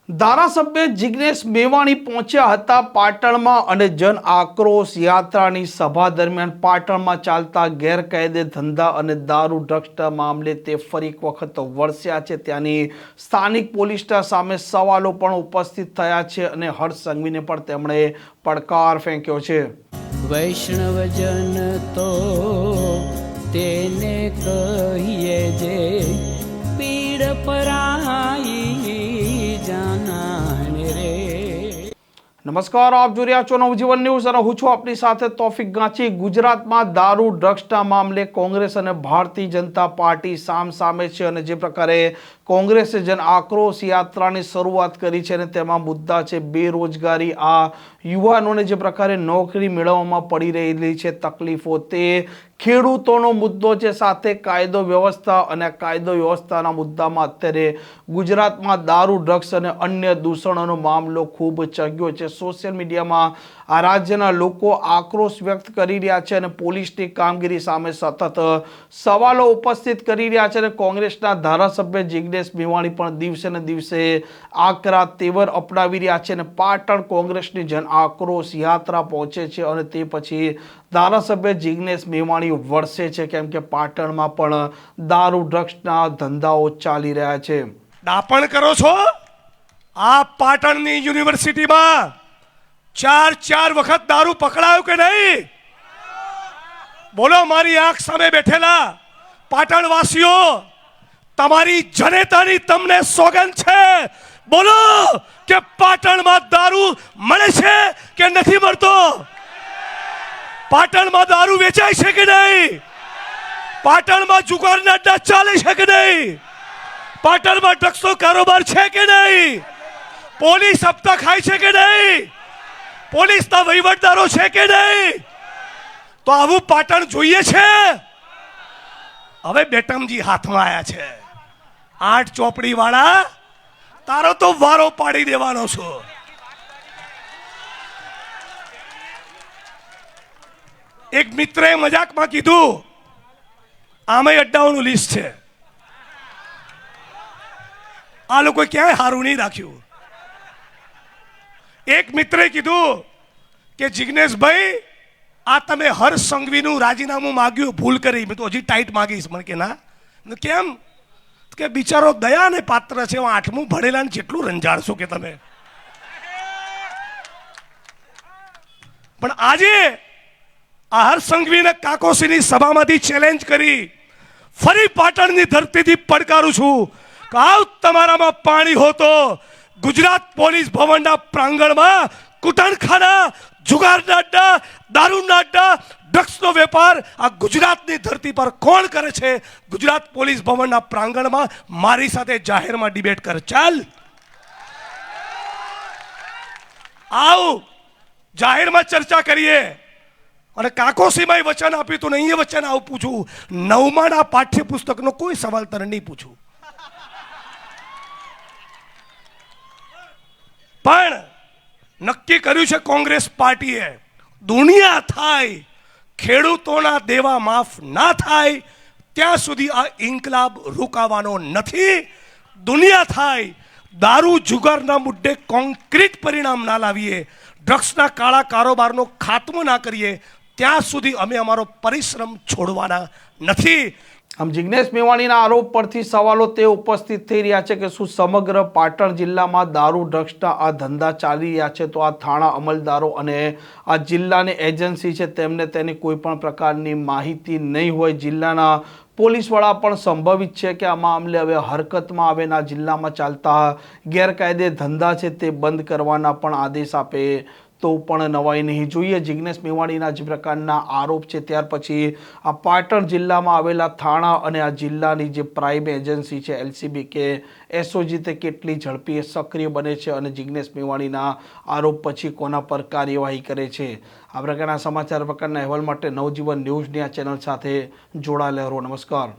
ધારાસભ્ય જિગ્નેશ મેવાણી પહોંચ્યા હતા પાટણમાં અને જન આક્રોશ યાત્રાની સભા દરમિયાન પાટણમાં ચાલતા ગેરકાયદે ધંધા અને દારૂ ડ્રગ્સના મામલે તે ફરી એક વખત વરસ્યા છે। ત્યાંની સ્થાનિક પોલીસના સામે સવાલો પણ ઉપસ્થિત થયા છે અને હર્ષ સંઘવીને પણ તેમણે પડકાર ફેંક્યો છે। વૈષ્ણવજન તો તેને કહીએ જે પીડ પરાઈ નમસ્કાર, આપ જોઈ રહ્યા છો નવજીવન ન્યૂઝ અને હું છું આપની સાથે તોફિક ગાંચી। ગુજરાતમાં દારૂ ડ્રગ્સના મામલે કોંગ્રેસ અને ભારતીય જનતા પાર્ટી સામસામે છે અને જે પ્રકારે કોંગ્રેસે જન આક્રોશ યાત્રાની શરૂઆત કરી છે અને તેમાં મુદ્દા છે બેરોજગારી, આ યુવાનોને જે પ્રકારે નોકરી મેળવવામાં પડી રહેલી છે તકલીફો, તે ખેડૂતોનો મુદ્દો છે, સાથે કાયદો વ્યવસ્થા અને કાયદો વ્યવસ્થાના મુદ્દામાં અત્યારે ગુજરાતમાં દારૂ ડ્રગ્સ અને અન્ય દૂષણોનો મામલો ખૂબ ચગ્યો છે। સોશિયલ મીડિયામાં આ રાજ્યના લોકો આક્રોશ વ્યક્ત કરી રહ્યા છે અને પોલીસની કામગીરી સામે સતત સવાલો ઉપસ્થિત કરી રહ્યા છે અને કોંગ્રેસના ધારાસભ્ય જિગ્નેશ મેવાણી પણ દિવસે ને દિવસે આકરા તેવર અપનાવી રહ્યા છે અને પાટણ કોંગ્રેસની જન આક્રોશ યાત્રા પહોંચે છે અને તે પછી ધારાસભ્ય જિગ્નેશ મેવાણી વરસે છે, કેમ કે પાટણમાં પણ દારૂ ડ્રગ્સના ધંધાઓ ચાલી રહ્યા છે। દાપણ કરો છો? આ પાટણની યુનિવર્સિટીમાં ચાર વખત દારૂ પકડાયો કે નહીં? બોલો, મારી આંખ સામે બેઠેલા પાટણવાસીઓ, તમારી જનેતાની તમને સોગંદ છે, બોલો કે પાટણમાં દારૂ મળે છે કે નથી મળતો? પાટણમાં દારૂ વેચાય છે કે નહીં? પાટણમાં જુગારના અડ્ડા ચાલે છે કે નહીં? પાટણમાં ડ્રગ્સનો કારોબાર છે કે નહીં? પોલીસ હપ્તા ખાય છે કે નહીં? પોલીસના વહીવટદારો છે કે નહીં? તો આવું પાટણ જોઈએ છે? હવે બેટમજી હાથમાં આવ્યા છે, 8 ચોપડી વાળા, તારો તો વારો પાડી દેવાનો છો। એક મિત્રએ મજાકમાં કીધું, આમે અડ્ડાઓનું લિસ્ટ છે, આ લોકો ક્યાંય હારું નહીં રાખ્યું। એક મિત્રે કીધું કે જિગ્નેશભાઈ, આ તમે હર્ષ સંઘવીનું રાજીનામું માગ્યું, ભૂલ કરી, મેં તો હજી ટાઈટ માગીશ। મને કે ના, કેમ? કે બિચારો દયાને પાત્ર છે, 8મું ભણેલા ને જેટલું રંજાડશો કે તમે। પણ આજે આ હર્ષ સંઘવીને કાકોસીની સભામાંથી ચેલેન્જ કરી ફરી પાટણની ધરતીથી પડકારું છું કે આવ તમારામાં પાણી હોતો ગુજરાત પોલીસ ભવનના પ્રાંગણમાં કુટણખાના, જુગારના અડ્ડા, દારૂના અડ્ડા, ડ્રગ્સનો વેપાર આ ગુજરાતની ધરતી પર કોણ કરે છે? ગુજરાત પોલીસ ભવનના પ્રાંગણમાં મારી સાથે જાહેરમાં ડિબેટ કર, ચાલ આવ, જાહેરમાં ચર્ચા કરીએ। અને કાકોસીમાં વચન આપ્યું તો નહીં, એ વચન આવું પૂછું, 9માના પાઠ્યપુસ્તકનો કોઈ સવાલ તને નહીં પૂછું, પણ નક્કી કર્યું છે કોંગ્રેસ પાર્ટીએ, દુનિયા થાય ખેડૂતોના દેવા માફ ના થાય ત્યાં સુધી આ ઇન્કલાબ રોકાવાનો નથી। દુનિયા થાય દારૂ જુગારના મુદ્દે કોન્ક્રીટ પરિણામ ના લાવીએ, ડ્રગ્સના કાળા કારોબારનો ખાત્મો ના કરીએ ત્યાં સુધી અમે અમારો પરિશ્રમ છોડવાના નથી। આમ જિગ્નેશ મેવાણીના આરોપ પરથી સવાલો તે ઉપસ્થિત થઈ રહ્યા છે કે શું સમગ્ર પાટણ જિલ્લામાં દારૂ ડ્રગ્સના આ ધંધા ચાલી રહ્યા છે તો આ થાણા અમલદારો અને આ જિલ્લાની એજન્સી છે તેમને તેની કોઈ પણ પ્રકારની માહિતી નહીં હોય। જિલ્લાના પોલીસવાળા પણ સંભવિત છે કે આ મામલે હવે હરકતમાં આવે, આ જિલ્લામાં ચાલતા ગેરકાયદે ધંધા છે તે બંધ કરવાના પણ આદેશ આપે તો પણ નવાઈ નહીં। જોઈએ જિગ્નેશ મેવાણીના જે પ્રકારના આરોપ છે ત્યાર પછી આ પાટણ જિલ્લામાં આવેલા થાણા અને આ જિલ્લાની જે પ્રાઇમ એજન્સી છે LCB કે SOG તે કેટલી ઝડપી સક્રિય બને છે અને જિગ્નેશ મેવાણીના આરોપ પછી કોના પર કાર્યવાહી કરે છે। આ પ્રકારના સમાચાર, પ્રકારના અહેવાલ માટે નવજીવન ન્યૂઝની આ ચેનલ સાથે જોડાયેલા રહો। નમસ્કાર।